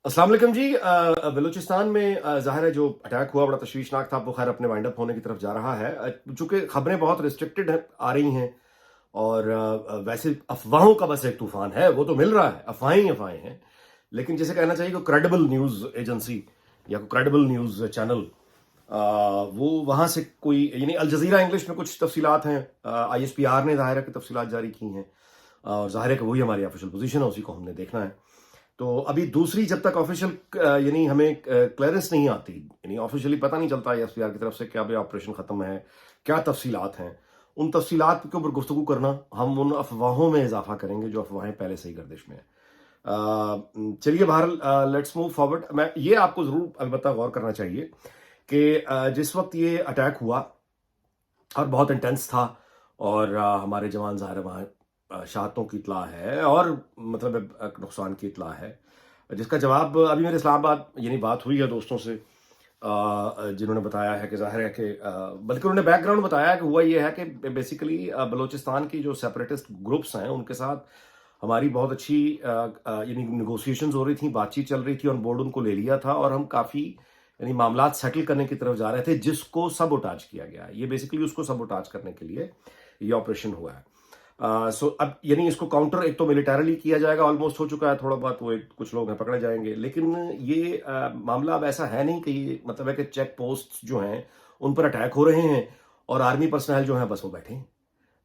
अस्सलाम वालेकुम जी। बलूचिस्तान में ज़ाहिर है जो अटैक हुआ बड़ा तशवीशनाक था। वो खैर अपने वाइंड अप होने की तरफ जा रहा है। चूँकि खबरें बहुत रिस्ट्रिक्टेड आ रही हैं और वैसे अफवाहों का बस एक तूफ़ान है, वो तो मिल रहा है, अफवाहें ही अफवाहें हैं। लेकिन जैसे कहना चाहिए कि क्रेडिबल न्यूज़ एजेंसी या क्रेडिबल न्यूज़ चैनल वो वहाँ से कोई यानी अल जज़ीरा इंग्लिश में कुछ तफ़सीलात हैं, ISPR ने ज़ाहिर है कि तफ़सीलात जारी की हैं और ज़ाहिर है कि वही हमारी ऑफ़िशियल पोज़ीशन है, उसी को हमने देखना है। तो अभी दूसरी जब तक ऑफिशियल यानी हमें क्लियरेंस नहीं आती, यानी ऑफिशियली पता नहीं चलता ISPR की तरफ से क्या भाई ऑपरेशन खत्म है, क्या तफसीलात हैं, उन तफसीलात के ऊपर गुफ्तगू करना हम उन अफवाहों में इजाफा करेंगे जो अफवाहें पहले से ही गर्दिश में है। चलिए बहरहाल लेट्स मूव फॉरवर्ड। मैं ये आपको ज़रूर अलबत्ता गौर करना चाहिए कि जिस वक्त ये अटैक हुआ और बहुत इंटेंस था और हमारे जवान ज़ाहिर है वहाँ शहादतों की इतला है और मतलब नुकसान की इतला है, जिसका जवाब अभी मेरे इस्लामाबाद यानी बात हुई है दोस्तों से जिन्होंने बताया है कि ज़ाहिर है कि बल्कि उन्होंने बैकग्राउंड बताया कि हुआ ये है कि बेसिकली बलूचिस्तान की जो सेपरेटिस्ट ग्रुप्स हैं उनके साथ हमारी बहुत अच्छी यानी निगोसिएशंस हो रही थी, बातचीत चल रही थी, ऑन बोर्ड उनको ले लिया था और हम काफ़ी यानी मामलात सेटल करने की तरफ जा रहे थे, जिसको सबोटाज किया गया है। ये बेसिकली उसको सबोटाज करने के लिए ये ऑपरेशन हुआ है। सो अब यानी इसको काउंटर एक तो मिलिटरली किया जाएगा, ऑलमोस्ट हो चुका है, थोड़ा बहुत वो कुछ लोग हैं पकड़े जाएंगे, लेकिन ये मामला अब ऐसा है नहीं कि ये मतलब है कि चेक पोस्ट जो हैं उन पर अटैक हो रहे हैं और आर्मी पर्सनल जो हैं बस वो बैठे हैं,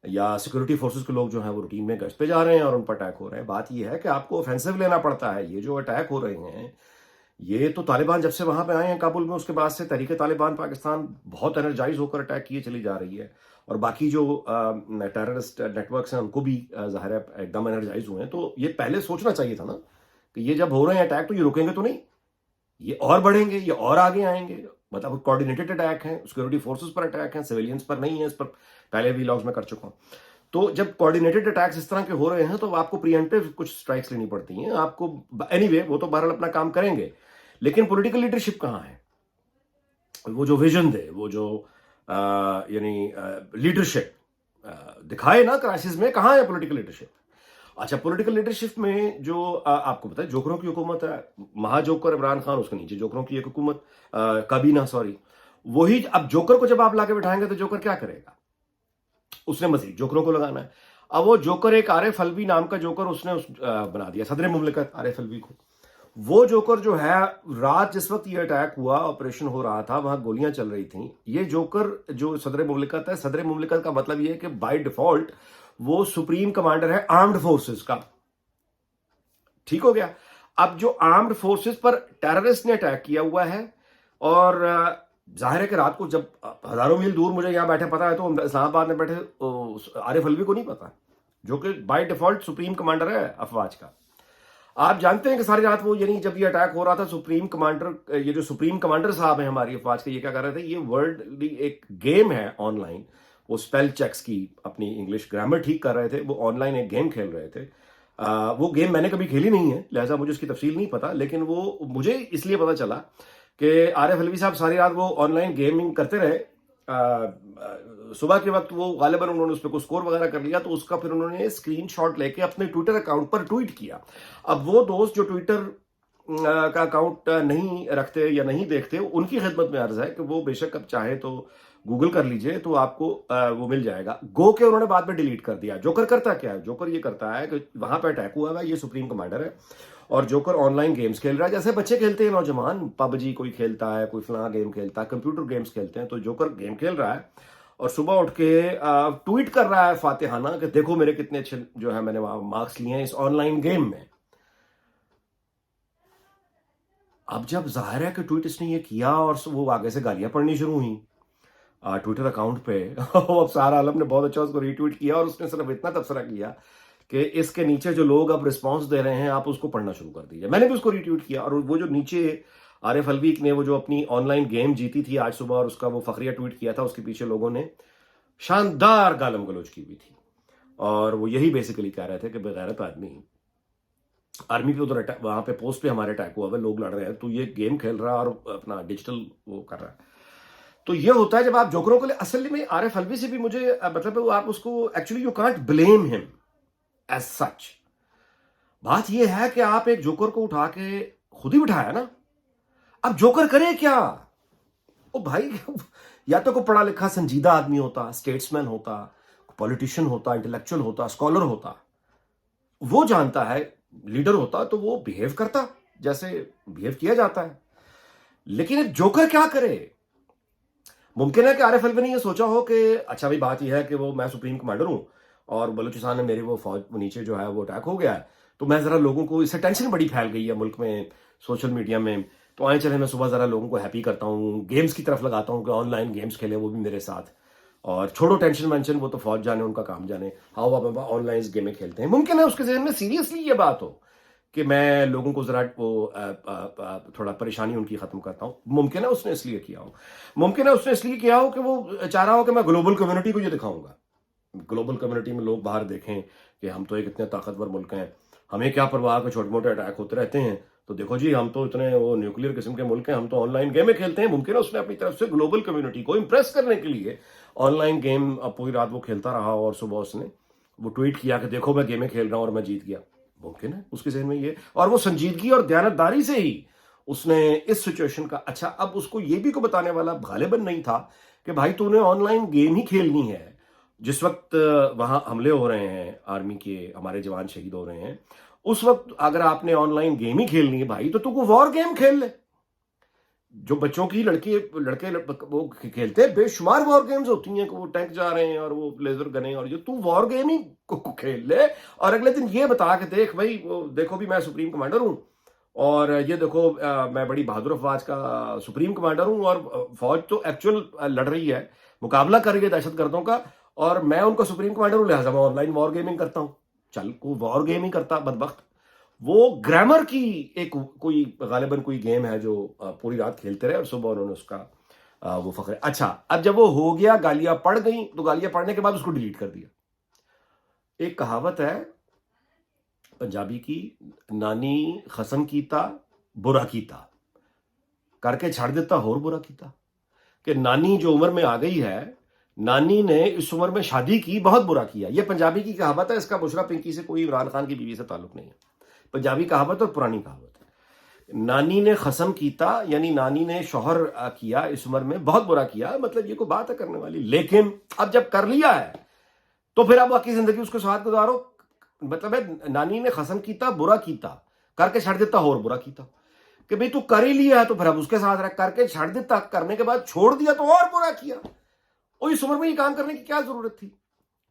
या सिक्योरिटी फोर्सेस के लोग जो हैं वो रूटीन में गश्त पे जा रहे हैं और उन पर अटैक हो रहे हैं। बात ये है कि आपको ऑफेंसिव लेना पड़ता है। ये जो अटैक हो रहे हैं ये तो तालिबान जब से वहां पे आए हैं काबुल में, उसके बाद से तहरीक तालिबान पाकिस्तान बहुत एनर्जाइज होकर अटैक किए चली जा रही है और बाकी जो टेररिस्ट नेटवर्क्स हैं उनको भी ज़ाहिर है एकदम एनर्जाइज हुए हैं। तो ये पहले सोचना चाहिए था ना कि ये जब हो रहे हैं अटैक तो ये रुकेंगे तो नहीं, ये और बढ़ेंगे, ये और आगे आएंगे। मतलब कोऑर्डिनेटेड अटैक हैं, सिक्योरिटी फोर्सेस पर अटैक हैं, सिविलियंस पर नहीं है। इस पर पहले भी लॉग्स में कर चुका हूँ। तो जब कोऑर्डिनेटेड अटैक्स इस तरह के हो रहे हैं तो आपको प्रिएम्प्टिव कुछ स्ट्राइक्स लेनी पड़ती हैं आपको। एनीवे वो तो बहरहाल अपना काम करेंगे, लेकिन पॉलिटिकल लीडरशिप कहाँ है? वो जो विजन दे, वो जो यानी लीडरशिप दिखाए ना क्राइसिस में, कहाँ है पॉलिटिकल लीडरशिप? अच्छा, पॉलिटिकल लीडरशिप में जो आपको पता है जोकरों की हुकूमत है, महाजोकर इमरान खान, उसके नीचे जोकरों की एक हुकूमत, काबीना सॉरी, वही। अब जोकर को जब आप लाके बिठाएंगे तो जोकर क्या करेगा? उसने मजीद जोकरों को लगाना है। अब वो जोकर एक आरिफ अलवी नाम का जोकर उसने बना दिया सदर मुमलिकत आरिफ अलवी को। वो जोकर जो है, रात जिस वक्त ये अटैक हुआ, ऑपरेशन हो रहा था, वहां गोलियां चल रही थी, ये जोकर जो सदर मुमलिकत है, सदर मुमलिकत का मतलब ये है कि बाय डिफॉल्ट वो सुप्रीम कमांडर है आर्म्ड फोर्सेस का। ठीक हो गया। अब जो आर्म्ड फोर्सेस पर टेररिस्ट ने अटैक किया हुआ है और जाहिर है कि रात को जब हजारों मील दूर मुझे यहां बैठे पता है, तो इस्लामाबाद में बैठे आरिफ अलवी को नहीं पता, जो कि बाय डिफॉल्ट सुप्रीम कमांडर है अफवाज का। आप जानते हैं कि सारी रात वो यानी जब ये अटैक हो रहा था, सुप्रीम कमांडर, ये जो सुप्रीम कमांडर साहब हैं हमारी अफवाज के, ये क्या कर रहे थे? ये वर्ल्ड एक गेम है ऑनलाइन, वो स्पेल चेक्स की अपनी इंग्लिश ग्रामर ठीक कर रहे थे, वो ऑनलाइन एक गेम खेल रहे थे। वो गेम मैंने कभी खेली नहीं है, लिहाजा मुझे उसकी तफसील नहीं पता, लेकिन वो मुझे इसलिए पता चला कि आरिफ अलवी साहब सारी रात वो ऑनलाइन गेमिंग करते रहे। सुबह के वक्त वो गालिबन उन्होंने उस पर कुछ स्कोर वगैरह कर लिया, तो उसका फिर उन्होंने स्क्रीनशॉट लेके अपने ट्विटर अकाउंट पर ट्वीट किया। अब वो दोस्त जो ट्विटर का अकाउंट नहीं रखते या नहीं देखते, उनकी खिदमत में अर्ज है कि वो बेशक अब चाहे तो गूगल कर लीजिए तो आपको वो मिल जाएगा। गो के उन्होंने बाद में डिलीट कर दिया। जोकर करता क्या है? जोकर ये करता है कि वहां पर अटैक हुआ है, ये सुप्रीम कमांडर है और जोकर ऑनलाइन गेम्स खेल रहा है, जैसे बच्चे खेलते हैं, नौजवान पबजी कोई खेलता है, कोई फलाना गेम खेलता है, कंप्यूटर गेम्स खेलते हैं, तो जोकर गेम खेल रहा है और सुबह उठ के ट्वीट कर रहा है फातिहाना कि देखो मेरे कितने अच्छे जो है मैंने मार्क्स लिए हैं इस ऑनलाइन गेम में। अब जब जाहिर है कि ट्वीट इसने ये किया और वो आगे से गालियां पड़नी शुरू हुई ट्विटर अकाउंट पे अब सारा आलम ने बहुत अच्छा उसको रीट्वीट किया और उसने सिर्फ इतना तबसरा किया कि इसके नीचे जो लोग अब रिस्पांस दे रहे हैं आप उसको पढ़ना शुरू कर दीजिए। मैंने भी उसको रीट्वीट किया और वो जो नीचे आरिफ अलवी ने वो जो अपनी ऑनलाइन गेम जीती थी आज सुबह और उसका वो फखरिया ट्वीट किया था, उसके पीछे लोगों ने शानदार गालम गलोच की हुई थी और वो यही बेसिकली कह रहे थे कि बेगैरत आदमी, आर्मी पे उधर वहां पे पोस्ट पे हमारे अटैक हुआ है, लोग लड़ रहे हैं, तो ये गेम खेल रहा है और अपना डिजिटल वो कर रहा है। तो ये होता है जब आप जोकरों को असल में आरिफ अलवी से भी मुझे मतलब आप उसको actually you can't blame him as such. बात ये है कि आप एक जोकर को उठा के खुद ही बिठाया ना। अब जोकर करे क्या? ओ भाई या तो कोई पढ़ा लिखा संजीदा आदमी होता, स्टेट्समैन होता, पॉलिटिशियन होता, इंटेलेक्चुअल होता, स्कॉलर होता, वो जानता है, लीडर होता, तो वो बिहेव करता जैसे बिहेव किया जाता है। लेकिन एक जोकर क्या करे? मुमकिन है कि आरिफ अलवी ने ये सोचा हो कि अच्छा भाई बात यह है कि वो मैं सुप्रीम कमांडर हूं और बलूचिस्तान में मेरी वो फौज नीचे जो है वो अटैक हो गया है, तो मैं जरा लोगों को, इससे टेंशन बड़ी फैल गई है मुल्क में, सोशल मीडिया में, तो आए चले मैं सुबह जरा लोगों को हैप्पी करता हूँ, गेम्स की तरफ लगाता हूँ कि ऑनलाइन गेम्स खेले वो भी मेरे साथ, और छोड़ो टेंशन वेंशन, वो तो फौज जाने, उनका काम जाने, हाँ वो ऑनलाइन गेमें खेलते हैं। मुमकिन है उसके जहन में सीरियसली ये बात हो कि मैं लोगों को जरा वो थोड़ा परेशानी उनकी खत्म करता हूँ। मुमकिन है उसने इसलिए किया हो, मुमकिन है उसने इसलिए किया हो कि वो चाह रहा हो कि मैं ग्लोबल कम्युनिटी को ये दिखाऊंगा, ग्लोबल कम्युनिटी में लोग बाहर देखें कि हम तो एक इतने ताकतवर मुल्क हैं, हमें क्या परवाह के छोटे मोटे अटैक होते रहते हैं, तो देखो जी हम तो इतने वो न्यूक्लियर किस्म के मुल्क हैं, हम तो ऑनलाइन गेमें खेलते हैं। मुमकिन है उसने अपनी तरफ से ग्लोबल कम्युनिटी को इंप्रेस करने के लिए ऑनलाइन गेम पूरी रात वो खेलता रहा और सुबह उसने वो ट्वीट किया कि देखो मैं गेमें खेल रहा हूं और मैं जीत गया। मुमकिन है उसके जहन में ये, और वो संजीदगी और दयानतदारी से ही उसने इस सिचुएशन का, अच्छा अब उसको ये भी को बताने वाला गालिबन नहीं था कि भाई तूने ऑनलाइन गेम ही खेलनी है, जिस वक्त वहां हमले हो रहे हैं, आर्मी के हमारे जवान शहीद हो रहे हैं, उस वक्त अगर आपने ऑनलाइन गेम ही खेलनी है भाई तो तू को वॉर गेम खेल ले। जो बच्चों की लड़के वो खेलते हैं, बेशुमार वॉर गेम्स होती हैं कि वो टैंक जा रहे हैं और वो लेजर गने, और ये तू वॉर गेम ही को खेल ले और अगले दिन ये बता के देख भाई वो देखो भी मैं सुप्रीम कमांडर हूं, और ये देखो मैं बड़ी बहादुर अफवाज का सुप्रीम कमांडर हूं, और फौज तो एक्चुअल लड़ रही है, मुकाबला कर रही है दहशतगर्दों का, और मैं उनका सुप्रीम कमांडर हूं, लिहाजा मैं ऑनलाइन वॉर गेमिंग करता हूं। चल को वॉर गेम ही करता बदबख्त, वो ग्रामर की एक कोई गालिबन कोई गेम है जो पूरी रात खेलते रहे और सुबह उन्होंने उसका वो फख्र। अच्छा अब जब वो हो गया, गालियां पड़ गई, तो गालियां पड़ने के बाद उसको डिलीट कर दिया। एक कहावत है पंजाबी की, नानी खसम कीता बुरा कीता, करके छाड़ देता होर बुरा कीता, कि नानी जो उम्र में आ गई है, नानी ने इस उम्र में शादी की, बहुत बुरा किया। ये पंजाबी की कहावत है, इसका बुशरा पिंकी से कोई इमरान खान की बीवी से ताल्लुक नहीं है, पंजाबी कहावत और पुरानी कहावत है। नानी ने खसम कीता यानी नानी ने शौहर किया इस उम्र में, बहुत बुरा किया, मतलब ये कोई बात है करने वाली, लेकिन अब जब कर लिया है तो फिर अब बाकी जिंदगी उसके साथ गुजारो। मतलब है नानी ने खसम कीता बुरा कीता, करके छड़ देता और बुरा कीता, कि भाई तू कर ही लिया है तो फिर अब उसके साथ रह, करके छड़ देता, करने के बाद छोड़ दिया तो और बुरा किया, और इस उम्र में ये काम करने की क्या जरूरत थी।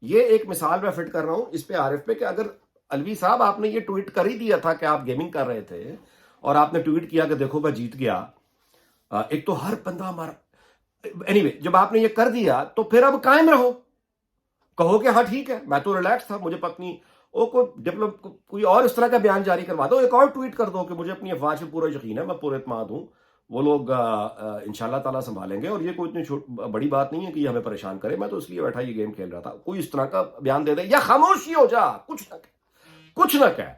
ये एक मिसाल मैं फिट कर रहा हूं इस पे आरिफ पे, कि अगर अलवी साहब आपने ये ट्वीट कर ही दिया था कि आप गेमिंग कर रहे थे और आपने ट्वीट किया कि देखो मैं जीत गया, एक तो हर बंदा हमारा, एनीवे जब आपने ये कर दिया तो फिर अब कायम रहो, कहो कि हाँ ठीक है मैं तो रिलैक्स था, मुझे पत्नी ओ को डेवलप कोई और इस तरह का बयान जारी करवा दो, एक और ट्वीट कर दो कि मुझे अपनी अफवाज पे पूरा यकीन है, मैं पूरे इत्मीनान हूं, वो लोग इंशाल्लाह ताला संभालेंगे, और ये कोई इतनी बड़ी बात नहीं है कि ये हमें परेशान करे, मैं तो इसलिए बैठा ये गेम खेल रहा था। कोई इस तरह का बयान दे दे या खामोशी हो जा, कुछ ना कह,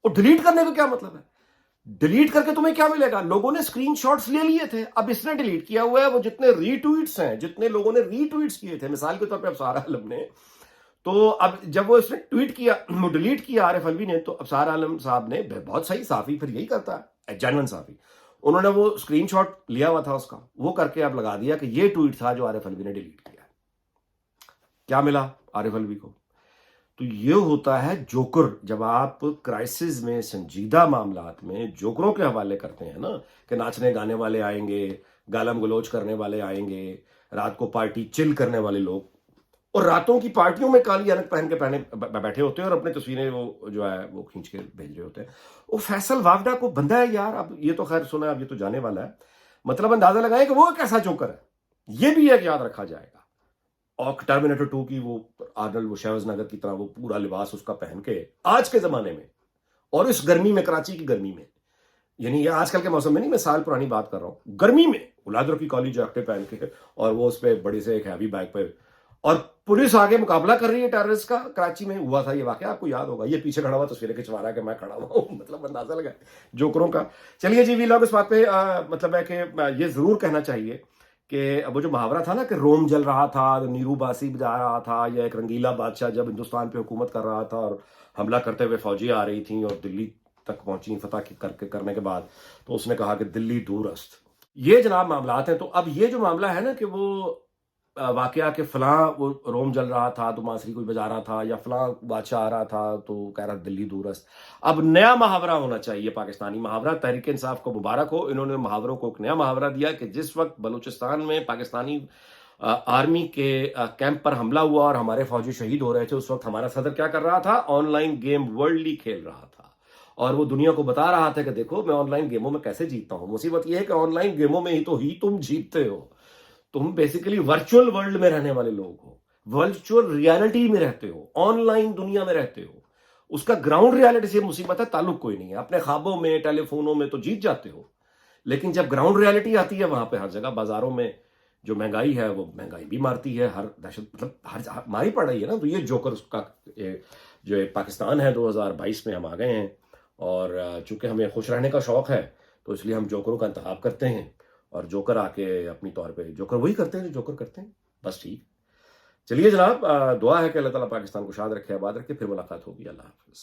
और डिलीट करने का क्या मतलब है? डिलीट करके तुम्हें क्या मिलेगा? लोगों ने स्क्रीनशॉट्स ले लिए थे, अब इसने डिलीट किया हुआ है, वो जितने रीट्वीट्स हैं, जितने लोगों ने रीट्वीट्स किए थे, मिसाल के तौर पे अफसार आलम ने, तो अब जब वो इसने ट्वीट किया, वो डिलीट किया आरिफ अलवी ने, तो अफसार आलम साहब ने, बहुत सही साफी फिर यही करता है, जेन्युइन साफी, उन्होंने वो स्क्रीनशॉट लिया हुआ था उसका, वो करके अब लगा दिया कि ये ट्वीट था जो आरिफ अलवी ने डिलीट किया। क्या मिला आरिफ अलवी को? तो ये होता है जोकर। जब आप क्राइसिस में, संजीदा मामलात में जोकरों के हवाले करते हैं ना, कि नाचने गाने वाले आएंगे, गालम गलोच करने वाले आएंगे, रात को पार्टी चिल करने वाले लोग, और रातों की पार्टियों में काली अनक पहन के बैठे होते हैं और अपने तस्वीरें वो जो है वो खींच के भेज रहे होते हैं। वो फैसल वावडा को बंदा है यार, अब ये तो खैर सुना, अब ये तो जाने वाला है, मतलब अंदाजा लगाएं कि वो कैसा जोकर है, ये भी एक याद रखा जाएगा। और टर्मिनेटर 2 की वो आर्नल्ड वो शहबाज नगर की तरह वो पूरा लिबास उसका पहन के आज के जमाने में, और इस गर्मी में, कराची की गर्मी में, यानी ये आजकल के मौसम में नहीं, मैं साल पुरानी बात कर रहा हूं, गर्मी में गुलादरों की काली जैकेट पहन के, और वो उस पर बड़ी से एक हैवी बैग पे, और पुलिस आगे मुकाबला कर रही है टेररिस्ट का। कराची में हुआ था ये वाकया, आपको याद होगा, ये पीछे खड़ा हुआ तस्वीरें खिंचवा रहा है कि मैं खड़ा हुआ हूं, मतलब अंदाजा लगा जोकरों का। चलिए जी, वीलॉग इस बात पे मतलब है कि ये जरूर कहना चाहिए कि वो जो मुहावरा था ना कि रोम जल रहा था, नीरू बासी बजा रहा था, या एक रंगीला बादशाह जब हिंदुस्तान पे हुकूमत कर रहा था और हमला करते हुए फौजी आ रही थी और दिल्ली तक पहुंची फतह करने के बाद, तो उसने कहा कि दिल्ली दूरस्त। ये जनाब मामलात हैं। तो अब ये जो मामला है ना कि वो वाकया कि फलां वो रोम जल रहा था तो बांसुरी कोई बजा रहा था, या फलां बादशाह आ रहा था तो कह रहा दिल्ली दूरस्त। अब नया मुहावरा होना चाहिए, पाकिस्तानी मुहावरा। तहरीक इंसाफ को मुबारक हो, इन्होंने मुहावरों को एक नया मुहावरा दिया कि जिस वक्त बलूचिस्तान में पाकिस्तानी आर्मी के कैंप पर हमला हुआ और हमारे फौजी शहीद हो रहे थे, उस वक्त हमारा सदर क्या कर रहा था? ऑनलाइन गेम वर्ल्ड लीग खेल रहा था और वो दुनिया को बता रहा था कि देखो मैं ऑनलाइन गेमों में कैसे जीतता हूं। मुसीबत ये है कि ऑनलाइन गेमों में ही तुम जीतते हो। तुम बेसिकली वर्चुअल वर्ल्ड में रहने वाले लोग हो, वर्चुअल रियलिटी में रहते हो, ऑनलाइन दुनिया में रहते हो। उसका ग्राउंड रियलिटी से मुसीबत है, ताल्लुक कोई नहीं है। अपने ख्वाबों में, टेलीफोनों में तो जीत जाते हो, लेकिन जब ग्राउंड रियलिटी आती है, वहां पे हर जगह बाजारों में जो महंगाई है वो महंगाई भी मारती है, हर दहशत मतलब हर मारी पड़ रही है ना। तो ये जोकर का जो एक पाकिस्तान है 2022 में हम आ गए हैं, और चूंकि हमें खुश रहने का शौक है तो इसलिए हम जोकरों का इंतखाब करते हैं, और जोकर आके अपनी तौर पे जोकर वही करते हैं जो जोकर करते हैं, बस। ठीक, चलिए जनाब, दुआ है कि अल्लाह ताला पाकिस्तान को शाद रखे, आबाद रखे। फिर मुलाकात होगी। अल्लाह हाफिज।